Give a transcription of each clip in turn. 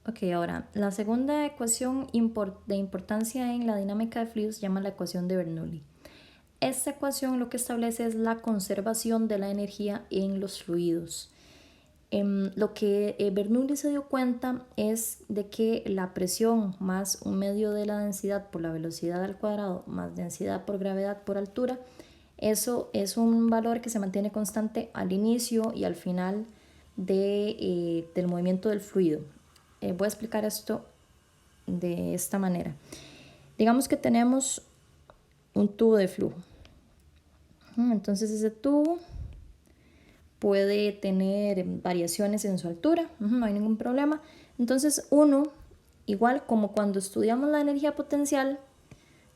Ok, ahora, la segunda ecuación de importancia en la dinámica de fluidos se llama la ecuación de Bernoulli. Esta ecuación lo que establece es la conservación de la energía en los fluidos. Lo que Bernoulli se dio cuenta es de que la presión más un medio de la densidad por la velocidad al cuadrado más densidad por gravedad por altura, eso es un valor que se mantiene constante al inicio y al final del movimiento del fluido. Voy a explicar esto de esta manera. Digamos que tenemos un tubo de flujo. Entonces ese tubo puede tener variaciones en su altura, no hay ningún problema. Entonces uno, igual como cuando estudiamos la energía potencial,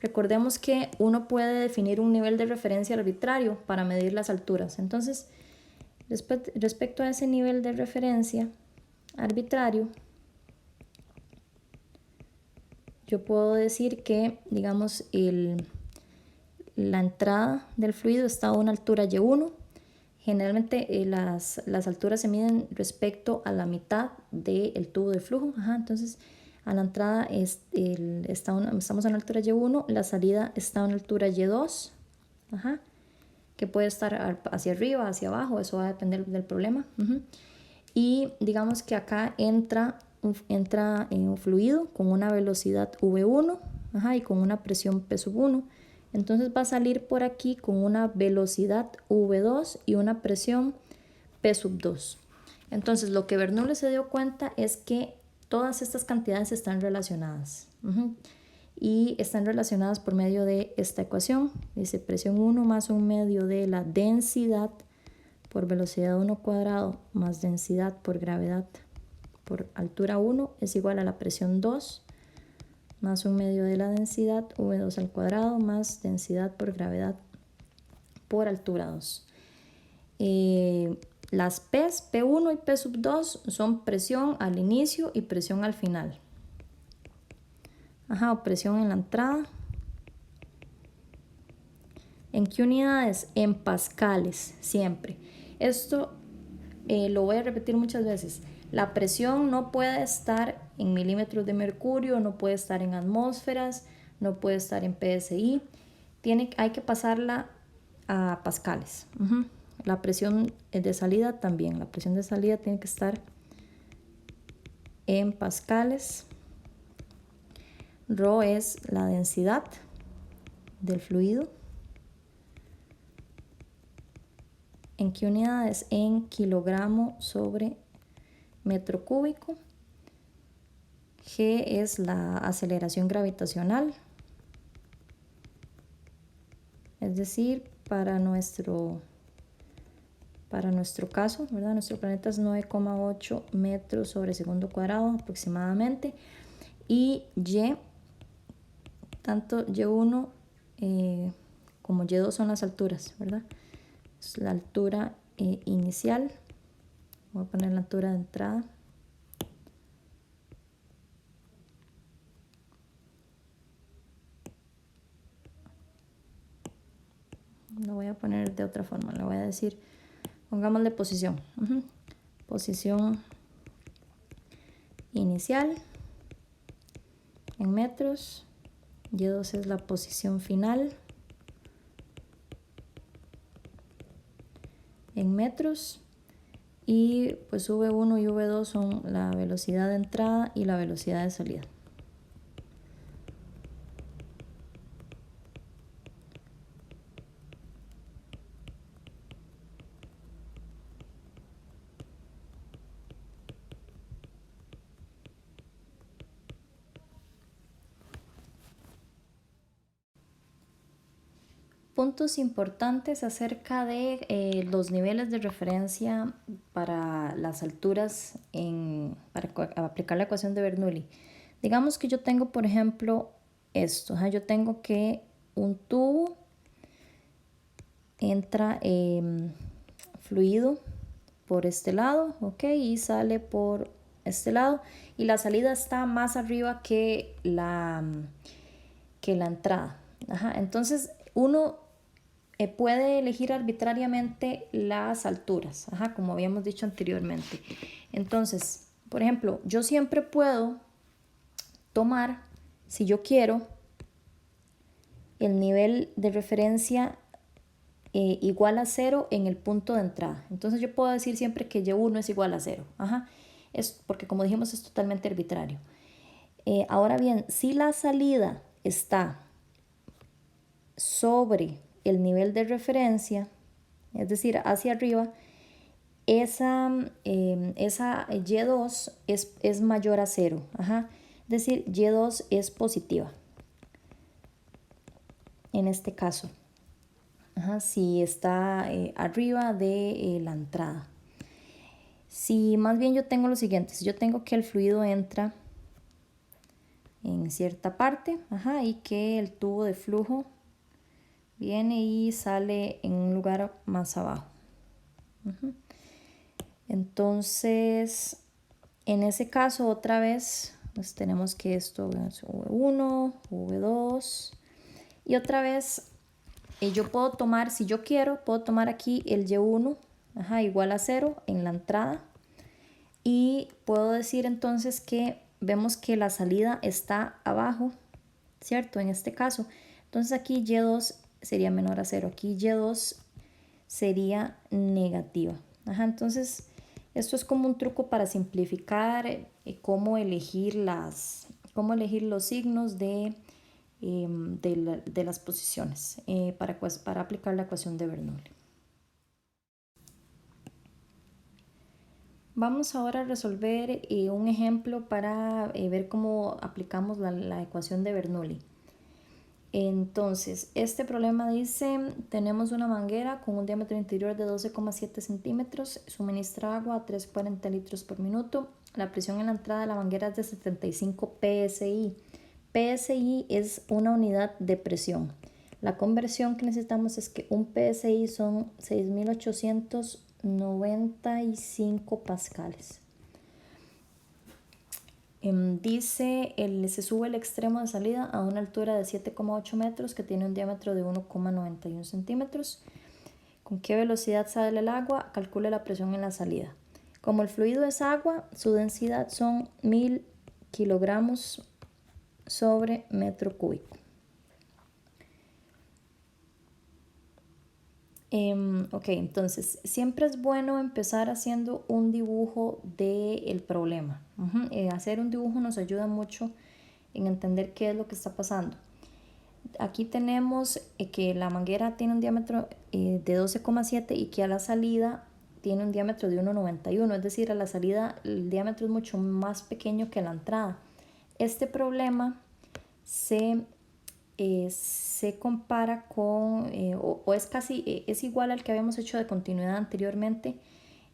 recordemos que uno puede definir un nivel de referencia arbitrario para medir las alturas. Entonces, respecto a ese nivel de referencia arbitrario, yo puedo decir que, digamos, la entrada del fluido está a una altura y1. Generalmente las alturas se miden respecto a la mitad del tubo de flujo. Entonces, a la entrada estamos a una altura y1, la salida está a una altura y2, que puede estar hacia arriba, hacia abajo, eso va a depender del problema. Y digamos que acá entra un fluido con una velocidad V1 y con una presión P1. Entonces va a salir por aquí con una velocidad V2 y una presión P2. Entonces lo que Bernoulli se dio cuenta es que todas estas cantidades están relacionadas. Y están relacionadas por medio de esta ecuación. Dice presión 1 más un medio de la densidad por velocidad 1 cuadrado más densidad por gravedad por altura 1 es igual a la presión 2 más un medio de la densidad V2 al cuadrado más densidad por gravedad por altura 2. Las P's, P1 y P2 son presión al inicio y presión al final. O presión en la entrada. ¿En qué unidades? En pascales, siempre. Esto lo voy a repetir muchas veces. La presión no puede estar en milímetros de mercurio, no puede estar en atmósferas, no puede estar en PSI. Hay que pasarla a pascales. La presión de salida también. La presión de salida tiene que estar en pascales. Rho es la densidad del fluido. ¿En qué unidades? En kilogramo sobre metro cúbico. G es la aceleración gravitacional. Es decir, para nuestro caso, ¿verdad? Nuestro planeta es 9,8 metros sobre segundo cuadrado aproximadamente. Y Y, tanto Y1 como Y2 son las alturas, ¿verdad? Es la altura inicial. Voy a poner la altura de entrada. Lo voy a poner de otra forma. Le voy a decir, pongámosle posición. Posición inicial en metros. Y2 es la posición final en metros. Y pues V1 y V2 son la velocidad de entrada y la velocidad de salida. Puntos importantes acerca de los niveles de referencia para las alturas para aplicar la ecuación de Bernoulli. Digamos que yo tengo, por ejemplo, esto. Yo tengo que un tubo entra fluido por este lado, y sale por este lado. Y la salida está más arriba que la entrada. Entonces, uno puede elegir arbitrariamente las alturas, como habíamos dicho anteriormente. Entonces, Por ejemplo, yo siempre puedo tomar, si yo quiero, el nivel de referencia igual a 0 en el punto de entrada. Entonces yo puedo decir siempre que Y1 es igual a 0. Ajá. Es porque, como dijimos, es totalmente arbitrario. Ahora bien, si la salida está sobre el nivel de referencia, es decir, hacia arriba, esa Y2 es mayor a 0. Ajá. Es decir, Y2 es positiva en este caso. Ajá, si está arriba de la entrada. Si más bien yo tengo lo siguiente, si yo tengo que el fluido entra en cierta parte, ajá, y que el tubo de flujo viene y sale en un lugar más abajo. Ajá. Entonces, en ese caso, otra vez, pues tenemos que esto es V1, V2, y otra vez yo puedo tomar, si yo quiero, puedo tomar aquí el Y1, ajá, igual a 0 en la entrada, y puedo decir entonces que vemos que la salida está abajo, ¿cierto? En este caso. Entonces aquí Y2 sería menor a 0, aquí Y2 sería negativa. Ajá, entonces esto es como un truco para simplificar cómo elegir los signos de las posiciones para aplicar la ecuación de Bernoulli. Vamos ahora a resolver un ejemplo para ver cómo aplicamos la ecuación de Bernoulli. Entonces, este problema dice, tenemos una manguera con un diámetro interior de 12,7 centímetros, suministra agua a 340 litros por minuto. La presión en la entrada de la manguera es de 75 psi. PSI es una unidad de presión. La conversión que necesitamos es que un PSI son 6.895 pascales. Dice, se sube el extremo de salida a una altura de 7,8 metros que tiene un diámetro de 1,91 centímetros. ¿Con qué velocidad sale el agua? Calcule la presión en la salida. Como el fluido es agua, su densidad son 1000 kilogramos sobre metro cúbico. Ok, entonces siempre es bueno empezar haciendo un dibujo del problema. Hacer un dibujo nos ayuda mucho en entender qué es lo que está pasando. Aquí tenemos que la manguera tiene un diámetro de 12,7 y que a la salida tiene un diámetro de 1,91, es decir, a la salida el diámetro es mucho más pequeño que la entrada. Este problema se compara con, o es casi, es igual al que habíamos hecho de continuidad anteriormente,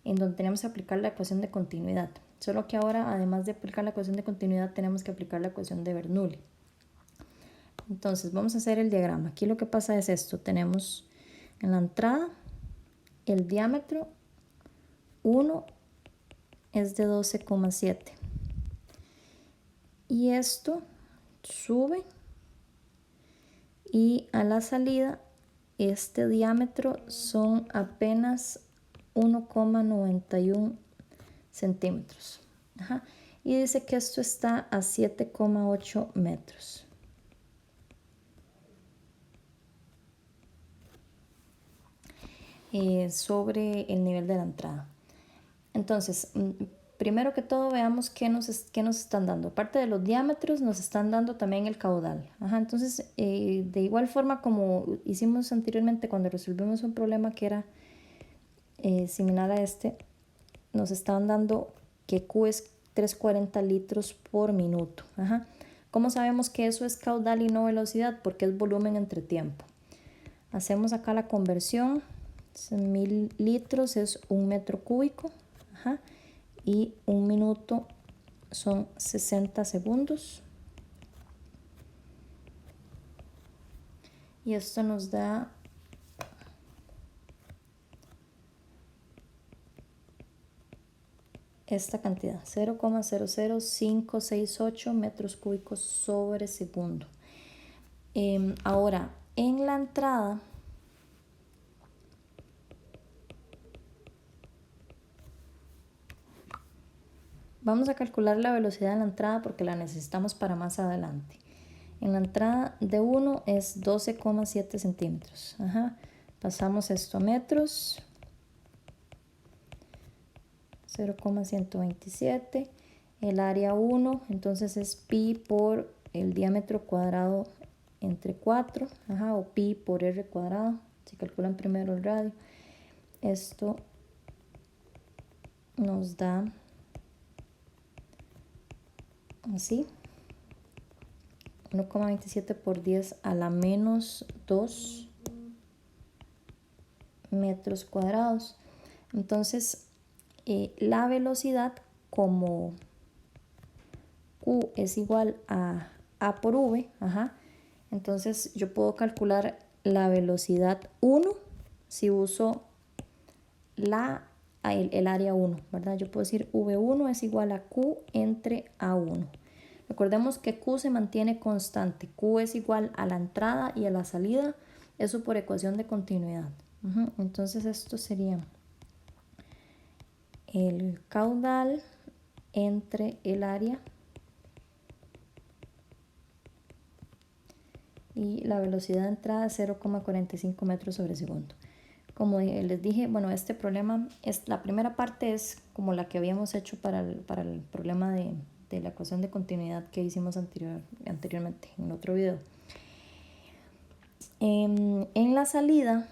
en donde tenemos que aplicar la ecuación de continuidad. Solo que ahora, además de aplicar la ecuación de continuidad, tenemos que aplicar la ecuación de Bernoulli. Entonces, vamos a hacer el diagrama. Aquí lo que pasa es esto. Tenemos en la entrada el diámetro 1 es de 12,7. Y esto sube. Y a la salida, este diámetro son apenas 1,91 centímetros. Ajá. Y dice que esto está a 7,8 metros. Sobre el nivel de la entrada. Entonces, primero que todo veamos qué nos están dando. Aparte de los diámetros, nos están dando también el caudal. Ajá, entonces, de igual forma como hicimos anteriormente cuando resolvimos un problema que era similar a este, nos están dando que Q es 340 litros por minuto. Ajá. ¿Cómo sabemos que eso es caudal y no velocidad? Porque es volumen entre tiempo. Hacemos acá la conversión. 1000 litros es 1 metro cúbico. Ajá. Y 1 minuto son 60 segundos. Y esto nos da esta cantidad, 0,00568 metros cúbicos sobre segundo. Ahora, en la entrada, vamos a calcular la velocidad en la entrada porque la necesitamos para más adelante. En la entrada de 1 es 12,7 centímetros. Ajá. Pasamos esto a metros. 0,127. El área 1, entonces es pi por el diámetro cuadrado entre 4. Ajá, o pi por r cuadrado. Si calculan primero el radio. Esto nos da así. 1,27 por 10 a la menos 2 metros cuadrados. Entonces, la velocidad, como Q es igual a A por V, ajá, entonces yo puedo calcular la velocidad 1 si uso el área 1, ¿verdad? Yo puedo decir V1 es igual a Q entre A1. Recordemos que Q se mantiene constante. Q es igual a la entrada y a la salida. Eso por ecuación de continuidad. Entonces esto sería el caudal entre el área y la velocidad de entrada es 0,45 metros sobre segundo. Como les dije, bueno, este problema, la primera parte es como la que habíamos hecho para el problema de la ecuación de continuidad que hicimos anteriormente en otro video. En la salida,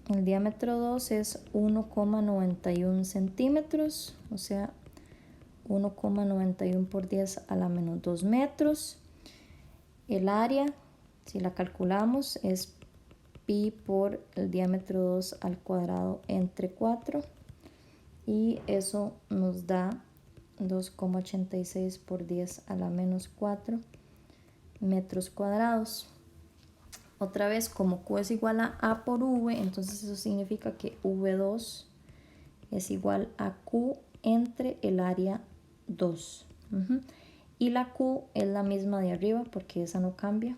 el diámetro 2 es 1,91 centímetros, o sea, 1,91 por 10 a la menos 2 metros. El área, si la calculamos, es pi por el diámetro 2 al cuadrado entre 4. Y eso nos da 2,86 por 10 a la menos 4 metros cuadrados. Otra vez, como Q es igual a A por V, entonces eso significa que V2 es igual a Q entre el área 2. Y la Q es la misma de arriba porque esa no cambia.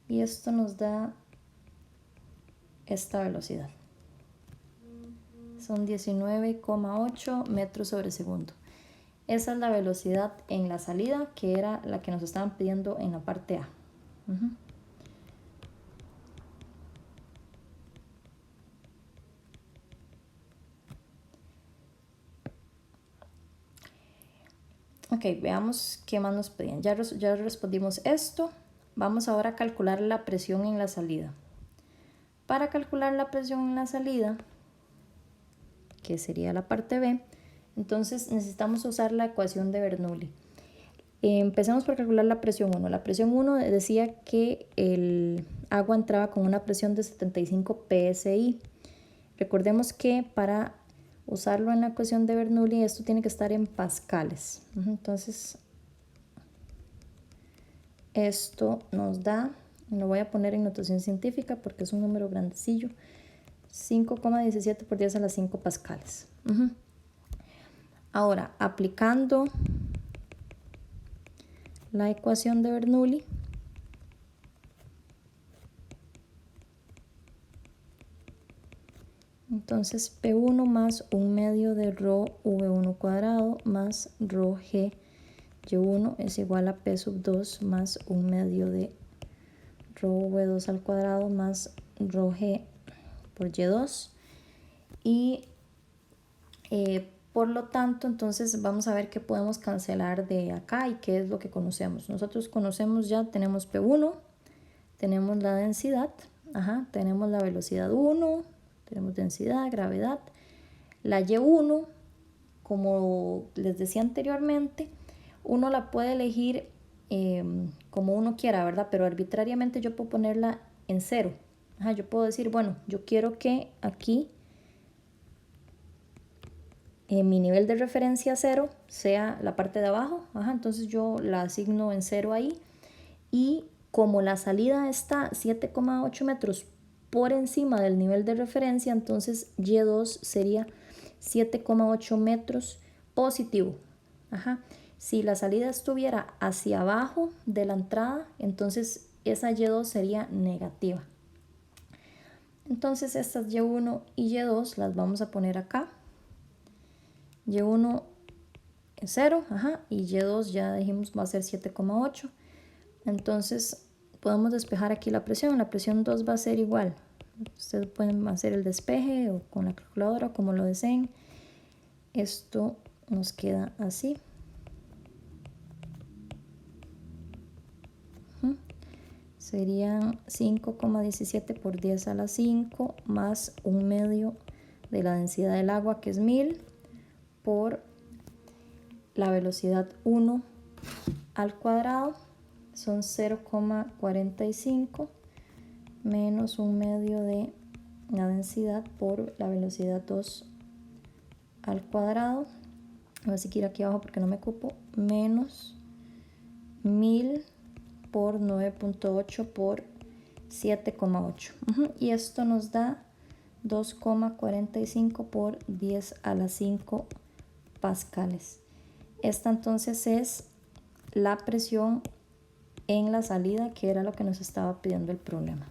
Y esto nos da esta velocidad. Son 19,8 metros sobre segundo. Esa es la velocidad en la salida, que era la que nos estaban pidiendo en la parte A. Ok, veamos qué más nos pedían. Ya respondimos esto. Vamos ahora a calcular la presión en la salida. Para calcular la presión en la salida, que sería la parte B, entonces necesitamos usar la ecuación de Bernoulli. Empecemos por calcular la presión 1. La presión 1 decía que el agua entraba con una presión de 75 psi. Recordemos que para usarlo en la ecuación de Bernoulli esto tiene que estar en pascales. Entonces esto nos da, lo voy a poner en notación científica porque es un número grandecillo, 5,17 por 10 a las 5 pascales. Ahora, aplicando la ecuación de Bernoulli, entonces P1 más 1 medio de rho V1 cuadrado más rho G Y1 es igual a P sub 2 más 1 medio de rho V2 al cuadrado más rho G por Y2. Y por lo tanto, entonces vamos a ver qué podemos cancelar de acá y qué es lo que conocemos. Nosotros conocemos ya, tenemos P1, tenemos la densidad, tenemos la velocidad 1, tenemos densidad, gravedad. La Y1, como les decía anteriormente, uno la puede elegir como uno quiera, ¿verdad? Pero arbitrariamente yo puedo ponerla en 0. Yo puedo decir, bueno, yo quiero que aquí mi nivel de referencia 0 sea la parte de abajo. Entonces yo la asigno en 0 ahí. Y como la salida está 7,8 metros por encima del nivel de referencia, entonces Y2 sería 7,8 metros positivo. Si la salida estuviera hacia abajo de la entrada, entonces esa Y2 sería negativa. Entonces estas Y1 y Y2 las vamos a poner acá. Y1 es 0, y Y2 ya dijimos va a ser 7,8. Entonces podemos despejar aquí la presión. La presión 2 va a ser igual. Ustedes pueden hacer el despeje o con la calculadora, como lo deseen. Esto nos queda así. Serían 5,17 por 10 a la 5 más 1/2 de la densidad del agua, que es 1000, por la velocidad 1 al cuadrado, son 0,45 menos 1/2 de la densidad por la velocidad 2 al cuadrado. Voy a seguir aquí abajo porque no me ocupo, menos 1000 por 9,8 por 7,8. Y esto nos da 2,45 por 10 a la 5 pascales. Esta entonces es la presión en la salida, que era lo que nos estaba pidiendo el problema.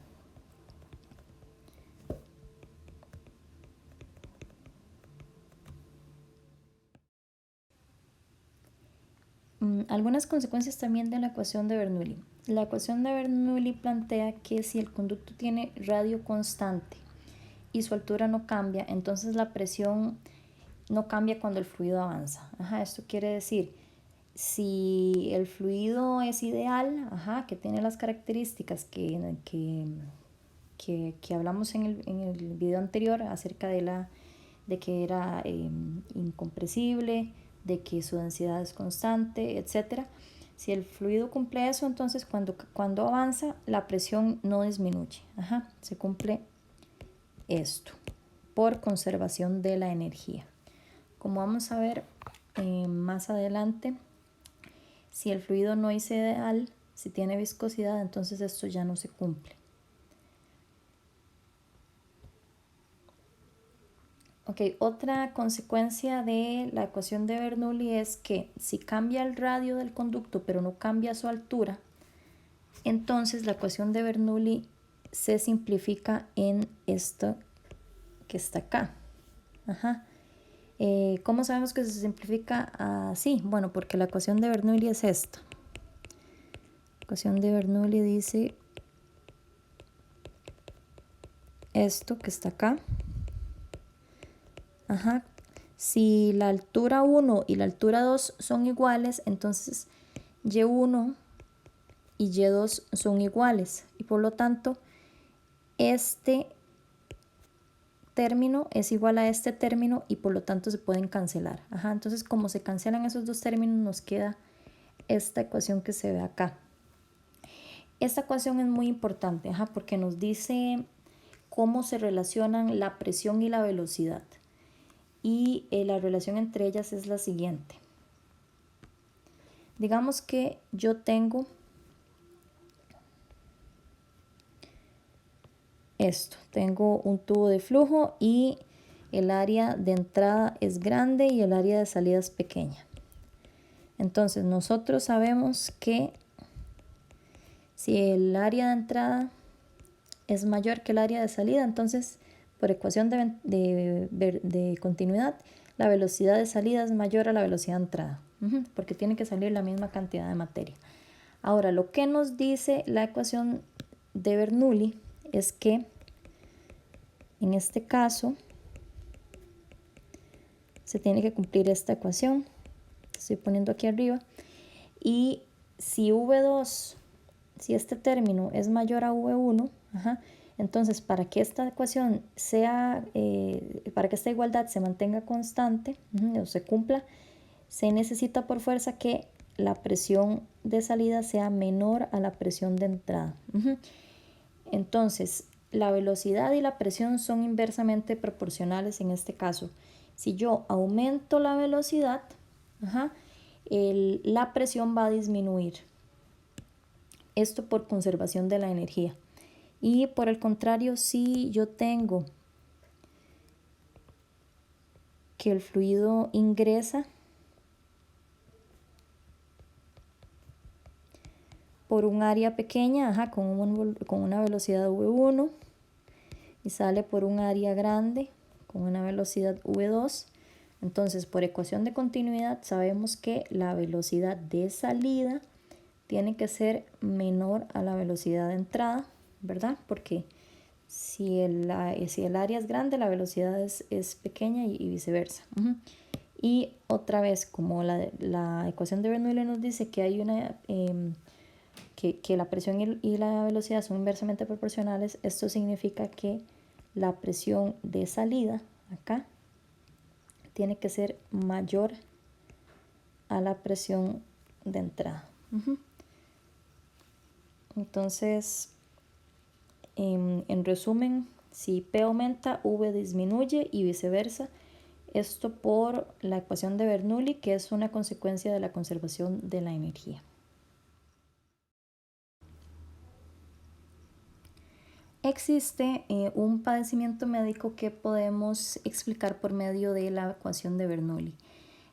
Algunas consecuencias también de la ecuación de Bernoulli. La ecuación de Bernoulli plantea que si el conducto tiene radio constante y su altura no cambia, entonces la presión no cambia cuando el fluido avanza. Esto quiere decir, si el fluido es ideal, que tiene las características que hablamos en el video anterior acerca de que era incompresible, de que su densidad es constante, etc. Si el fluido cumple eso, entonces cuando avanza la presión no disminuye. Se cumple esto por conservación de la energía. Como vamos a ver más adelante, si el fluido no es ideal, si tiene viscosidad, entonces esto ya no se cumple. Ok, otra consecuencia de la ecuación de Bernoulli es que si cambia el radio del conducto pero no cambia su altura, entonces la ecuación de Bernoulli se simplifica en esto que está acá. ¿Cómo sabemos que se simplifica así? Bueno, porque la ecuación de Bernoulli es esta. La ecuación de Bernoulli dice esto que está acá. Si la altura 1 y la altura 2 son iguales, entonces Y1 y Y2 son iguales. Y por lo tanto, este término es igual a este término y por lo tanto se pueden cancelar. Entonces, como se cancelan esos dos términos, nos queda esta ecuación que se ve acá. Esta ecuación es muy importante porque nos dice cómo se relacionan la presión y la velocidad. Y la relación entre ellas es la siguiente. Digamos que yo tengo esto, tengo un tubo de flujo y el área de entrada es grande y el área de salida es pequeña. Entonces nosotros sabemos que si el área de entrada es mayor que el área de salida, entonces por ecuación de continuidad, la velocidad de salida es mayor a la velocidad de entrada, porque tiene que salir la misma cantidad de materia. Ahora, lo que nos dice la ecuación de Bernoulli es que en este caso se tiene que cumplir esta ecuación que estoy poniendo aquí arriba, y si V2, si este término es mayor a V1, entonces para que esta ecuación sea, para que esta igualdad se mantenga constante o se cumpla, se necesita por fuerza que la presión de salida sea menor a la presión de entrada. Entonces, la velocidad y la presión son inversamente proporcionales en este caso. Si yo aumento la velocidad, la presión va a disminuir. Esto por conservación de la energía. Y por el contrario, si yo tengo que el fluido ingresa por un área pequeña, con una velocidad v1 y sale por un área grande con una velocidad v2. Entonces, por ecuación de continuidad sabemos que la velocidad de salida tiene que ser menor a la velocidad de entrada, ¿verdad? Porque si el área es grande, la velocidad es pequeña y viceversa. Y otra vez, como la ecuación de Bernoulli nos dice que hay que la presión y la velocidad son inversamente proporcionales, esto significa que la presión de salida acá tiene que ser mayor a la presión de entrada. Entonces, en resumen, si P aumenta, V disminuye y viceversa. Esto por la ecuación de Bernoulli, que es una consecuencia de la conservación de la energía. Existe un padecimiento médico que podemos explicar por medio de la ecuación de Bernoulli.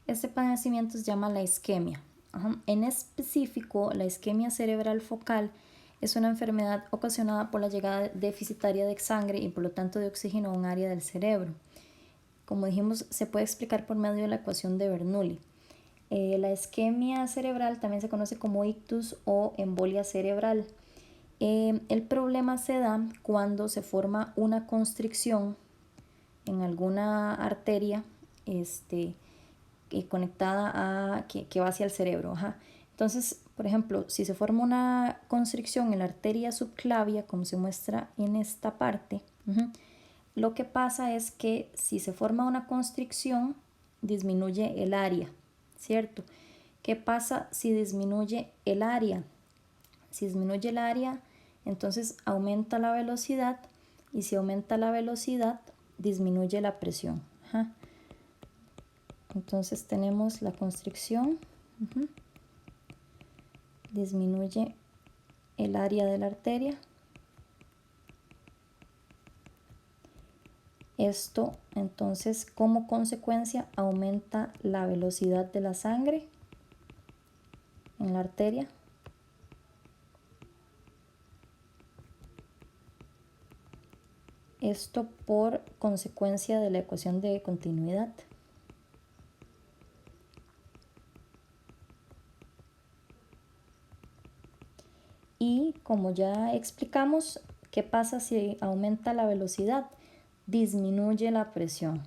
Este padecimiento se llama la isquemia. En específico, la isquemia cerebral focal es una enfermedad ocasionada por la llegada deficitaria de sangre y por lo tanto de oxígeno a un área del cerebro. Como dijimos, se puede explicar por medio de la ecuación de Bernoulli. La isquemia cerebral también se conoce como ictus o embolia cerebral. El problema se da cuando se forma una constricción en alguna arteria conectada que va hacia el cerebro. Entonces, por ejemplo, si se forma una constricción en la arteria subclavia, como se muestra en esta parte, lo que pasa es que si se forma una constricción, disminuye el área, ¿cierto? ¿Qué pasa si disminuye el área? Si disminuye el área, entonces aumenta la velocidad, y si aumenta la velocidad, disminuye la presión. Entonces tenemos la constricción, disminuye el área de la arteria. Esto entonces como consecuencia aumenta la velocidad de la sangre en la arteria. Esto por consecuencia de la ecuación de continuidad. Y como ya explicamos, ¿qué pasa si aumenta la velocidad? Disminuye la presión.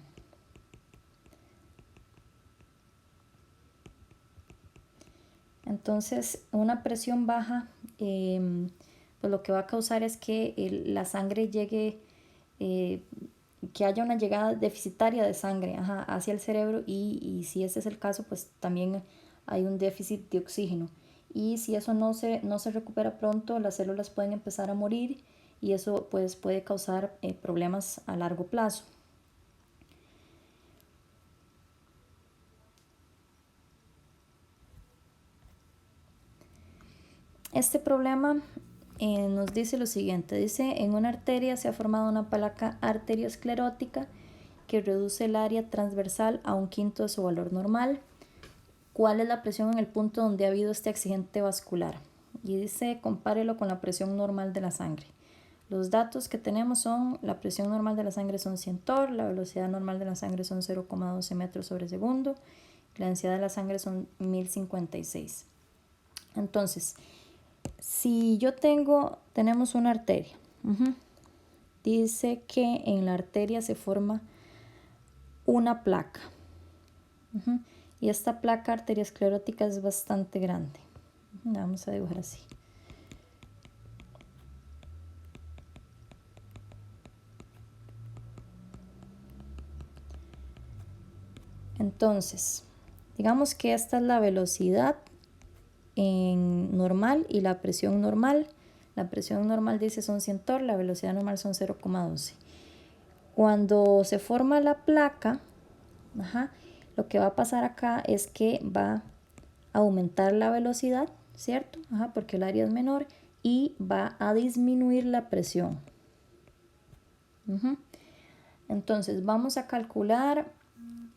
Entonces, una presión baja, pues lo que va a causar es que la sangre llegue, que haya una llegada deficitaria de sangre hacia el cerebro, y si ese es el caso, pues también hay un déficit de oxígeno. Y si eso no se recupera pronto, las células pueden empezar a morir, y eso pues puede causar problemas a largo plazo. Este problema nos dice lo siguiente. Dice, en una arteria se ha formado una placa arteriosclerótica que reduce el área transversal a 1/5 de su valor normal. ¿Cuál es la presión en el punto donde ha habido este accidente vascular? Y dice, compárelo con la presión normal de la sangre. Los datos que tenemos son, la presión normal de la sangre son 100 torr, la velocidad normal de la sangre son 0,12 metros sobre segundo, la densidad de la sangre son 1056. Entonces, si tenemos una arteria, dice que en la arteria se forma una placa, y esta placa arteriosclerótica es bastante grande. La vamos a dibujar así. Entonces, digamos que esta es la velocidad normal y la presión normal. La presión normal dice son 100 torr, la velocidad normal son 0,12. Cuando se forma la placa, lo que va a pasar acá es que va a aumentar la velocidad, ¿cierto? Porque el área es menor, y va a disminuir la presión. Entonces vamos a calcular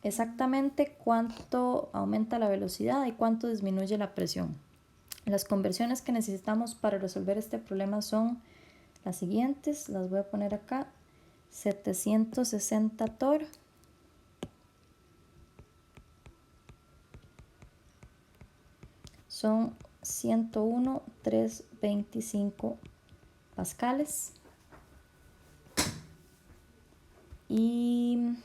exactamente cuánto aumenta la velocidad y cuánto disminuye la presión. Las conversiones que necesitamos para resolver este problema son las siguientes. Las voy a poner acá. 760 torr son 101,325 pascales. Y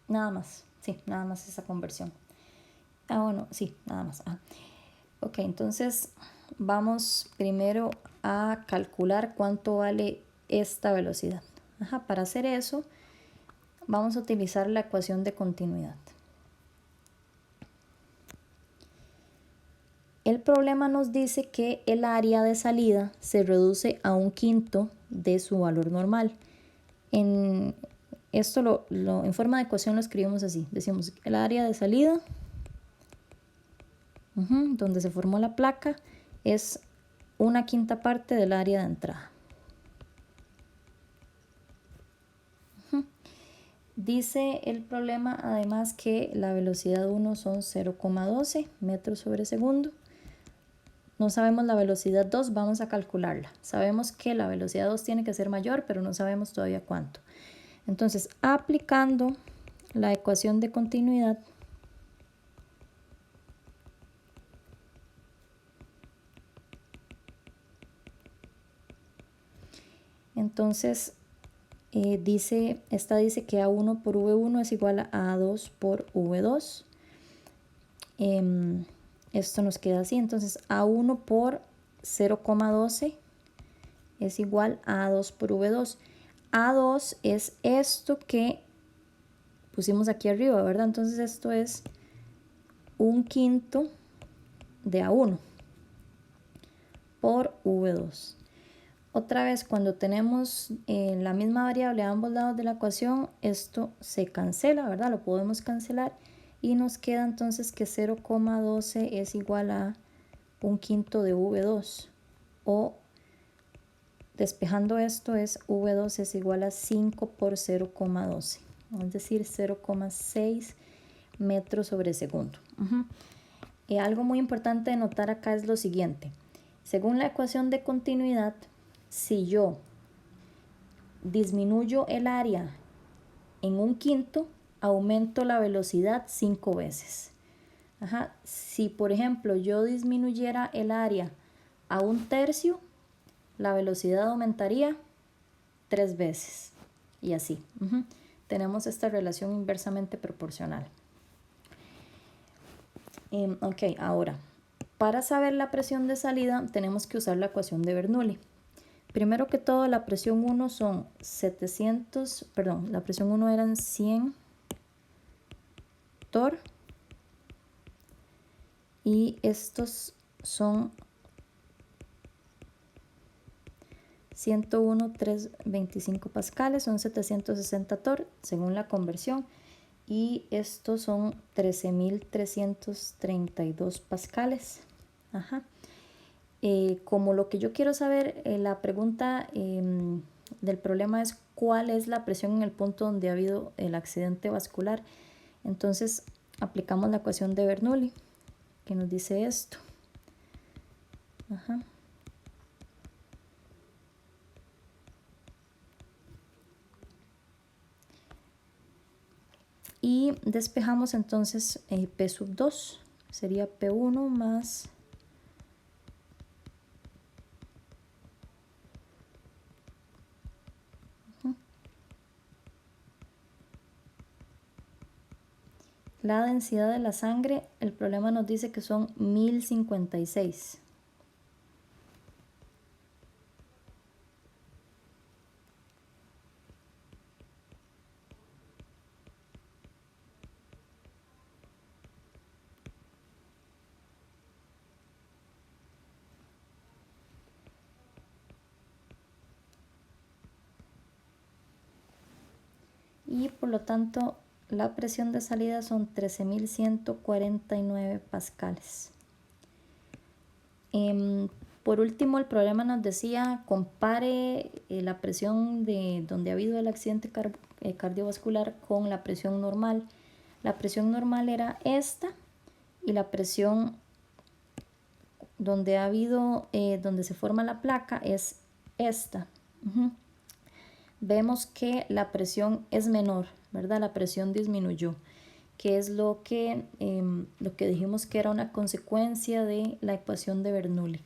nada más, sí, nada más esa conversión. Bueno, sí, nada más. Ok, entonces vamos primero a calcular cuánto vale esta velocidad. Para hacer eso, vamos a utilizar la ecuación de continuidad. El problema nos dice que el área de salida se reduce a 1/5 de su valor normal. En forma de ecuación lo escribimos así. Decimos el área de salida, donde se formó la placa, es 1/5 parte del área de entrada. Dice el problema además que la velocidad 1 son 0,12 metros sobre segundo. No sabemos la velocidad 2, vamos a calcularla. Sabemos que la velocidad 2 tiene que ser mayor, pero no sabemos todavía cuánto. Entonces, aplicando la ecuación de continuidad, entonces esta dice que A1 por V1 es igual a A2 por V2. Esto nos queda así. Entonces A1 por 0,12 es igual a A2 por V2. A2 es esto que pusimos aquí arriba, ¿verdad? Entonces esto es 1/5 de A1 por V2. Otra vez, cuando tenemos la misma variable a ambos lados de la ecuación, esto se cancela, ¿verdad? Lo podemos cancelar y nos queda entonces que 0,12 es igual a 1/5 de V2. O despejando esto es V2 es igual a 5 por 0,12, es decir, 0,6 metros sobre segundo. Algo muy importante de notar acá es lo siguiente. Según la ecuación de continuidad, si yo disminuyo el área en 1/5, aumento la velocidad 5 veces. Si por ejemplo yo disminuyera el área a 1/3, la velocidad aumentaría 3 veces. Y así. Tenemos esta relación inversamente proporcional. Ok, ahora, para saber la presión de salida tenemos que usar la ecuación de Bernoulli. Primero que todo, la presión 1 son 700, perdón, la presión 1 eran 100 torr y estos son 101,325 pascales, son 760 torr según la conversión, y estos son 13.332 pascales. Como lo que yo quiero saber, la pregunta del problema es cuál es la presión en el punto donde ha habido el accidente vascular. Entonces aplicamos la ecuación de Bernoulli, que nos dice esto. Y despejamos entonces P sub 2, sería P1 más la densidad de la sangre. El problema nos dice que son 1056. Y por lo tanto la presión de salida son 13.149 pascales. Por último, el problema nos decía compare la presión de donde ha habido el accidente cardiovascular con la presión normal. La presión normal era esta y la presión donde ha habido, donde se forma la placa es esta. Vemos que la presión es menor, ¿verdad? La presión disminuyó, que es lo que dijimos que era una consecuencia de la ecuación de Bernoulli.